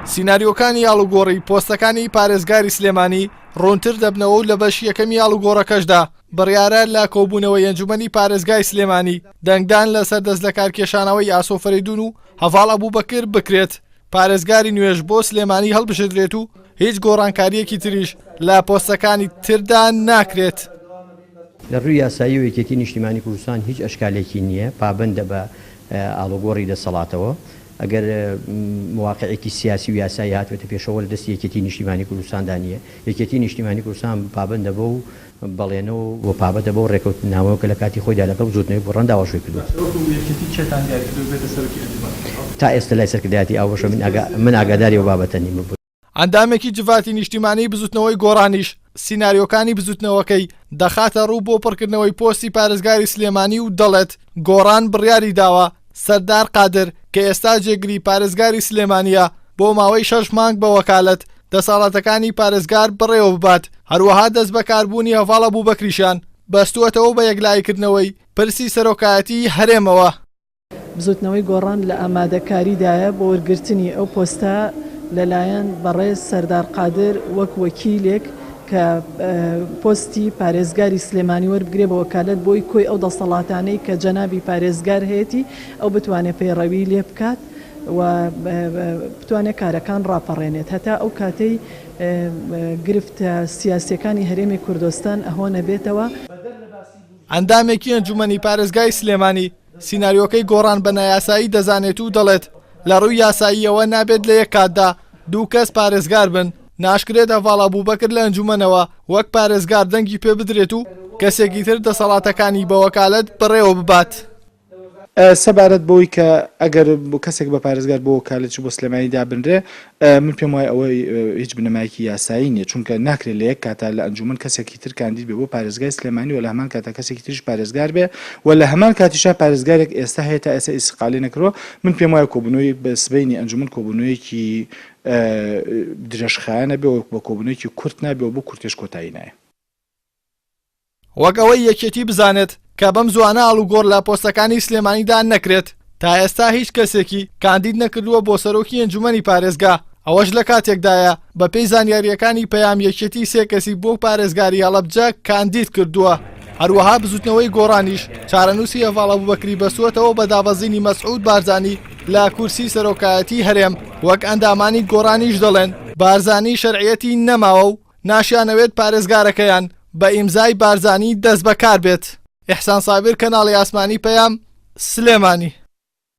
سیناریۆکانی یاڵوگۆڕی پۆستەکانی پارێزگاری سلێمانی ڕوونتر دەبنەوە و لە بەش یەکەمی یاڵوگۆڕەکەشدا بڕیارە لە کۆبوونەوەی ئەنجومەنی پارێزگای سلێمانی دەنگدان لەسەر دەست لە کارکێشانەوەی ئاسۆفەریدون و هەڤاڵ ئەبووبەکر بکرێت. پارێزگاری نوێژ بۆ سلێمانی هەڵبژێردرێت و هیچ گۆڕانکاریەکی تریش لە پۆستەکانی تردا ناکرێت. لە ڕووی یاسایی و یەکێتی نیشتیمانی کوردستان هیچ ئەشکالێکی نییە پابندە بە ئاڵوگۆڕی دەسەڵاتەوە. ئەگەر مواقعێکی سیاسی و یاسایی هاتوێتە پێشەوە لە دەستی یەکێتی نیشتیمانی کوردستاندا نییە. یەکێتی نیشتیمانی کوردستان پابندە بە و بەڵێنەوە و پابەتە بۆ ڕێکەوتناوە کە لە کاتی خۆیدا لەگەڵ زۆرنەوەی بۆ ڕەنداوەشوی کردووە. تا ئێستا لای سەرکردایەتی ئاوەشە من ئاگاداری و بابەتە نیم. ئەندامێکی جڤاتی نیشتیمانی بزوتنەوەی گۆڕانیش سیناریۆکانی بزوتنەوەکەی دەخاتە ڕوو بۆ پڕکردنەوەی پۆستی پارێزگاری سلێمانی و دەڵێت گۆڕان بڕیاری داوە سەردار قادر کە ئێستا جێگری پارێزگاری سلێمانیە بۆ ماوەی 6 مانگ بە وەکالەت دەسەڵاتەکانی پارێزگار بڕێوە ببات. هەروەها دەست بەکاربوونی هەڤاڵ ئەبووبەکریشان بەستووەتەوە بە یەکلایکردنەوەی پرسی سەرۆکایەتی هەرێمەوە. بزوتنەوەی گۆڕان لە ئامادەکاریدایە بۆ وەرگرتنی ئەو پۆستە لەلایەن بەڕێز سەردار قادر وەک وەکیلێک کە پۆستی پارێزگاری سلێمانی وەربگرێ بە وەکالەت بۆی کۆی ئەو دەسەڵاتانەی کە جەنابی پارێزگار هەیەی ئەو بتوانێت پەیڕەوی لێ بکات و بتوانێت کارەکان ڕاپەڕێنێت هەتا ئەو کاتەی گرفتە سیاسیەکانی هەرێمی کوردستان ئەهۆ نەبێتەوە. ئەندامێکی ئەنجومەنی پارێزگای سلێمانی سیناریۆکەی گۆڕان بە نایاسایی دەزانێت و دەڵێت لە ڕووی یاساییەوە نابێت لە یەک کاتدا دوو کەس پارێزگار بن. ناشکرێت هەڤاڵ ئەبووبەکر لە ئەنجومەنەوە وەک پارێزگار دەنگی پێ بدرێت و کەسێکی تر دەسەڵاتەکانی بە وەکالەت بڕێوە ببات. سەبارەت بۆی کە ئەگەر بۆ کەسێک بە پارێزگار بۆ وەکالەتی بۆ سلێمانی دابنرێ من پێم وایە ئەوەی هیچ بنەمایەکی یاسایی نییە چونکە ناکرێت لە یەک کاتا لە ئەنجومەن کەسێکی تر کاندید بێ بۆ پارێزگای سلێمانی و لە هەمان کاتا کەسێکی تریش پارێزگار بێ و لە هەمان کاتیشا پارێزگارێک ئێستا هەیە تا ئێستا ئیستیقالی نەکرۆ. من پێم وایە کۆبوونەوەی بە سبەینی ئەنجومەن کۆبوونەوەیەکی درێژخایەنە بێ بە کۆبوونەوەیەکی کورت نابێ و بۆ کورتێش کۆتایی نایە. وەک ئەوەی یەکێتی بزانێت کە بەم زوانە ئاڵوگۆڕ لە پۆستەکانی سلێمانیدا نەکرێت تا ئێستا هیچ کەسێکی کاندید نەکردووە بۆ سەرۆکی ئەنجومەنی پارێزگا. ئەوەش لە کاتێکدایە بە پێی زانیاریەکانی پەیام یەکێتی 3 کەسی بۆ پارێزگاری هەڵەبجە کاندید کردووە. هەروەها بزوتنەوەی گۆڕانیش چارەنووسی هەڤاڵ ئەبووبەکری بەسووەتەوە بە دابەزینی مەسعود بارزانی لە کورسی سەرۆکایەتی هەرێم. وەک ئەندامانی گۆڕانیش دەڵێن بارزانی شەرعیەتی نەماوە و ناشیانەوێت پارێزگارەکەیان بە ئیمزای بارزانی دەست بەکار بێت. ئیحسان سابر، کەناڵی ئاسمانی پەیام، سلێمانی.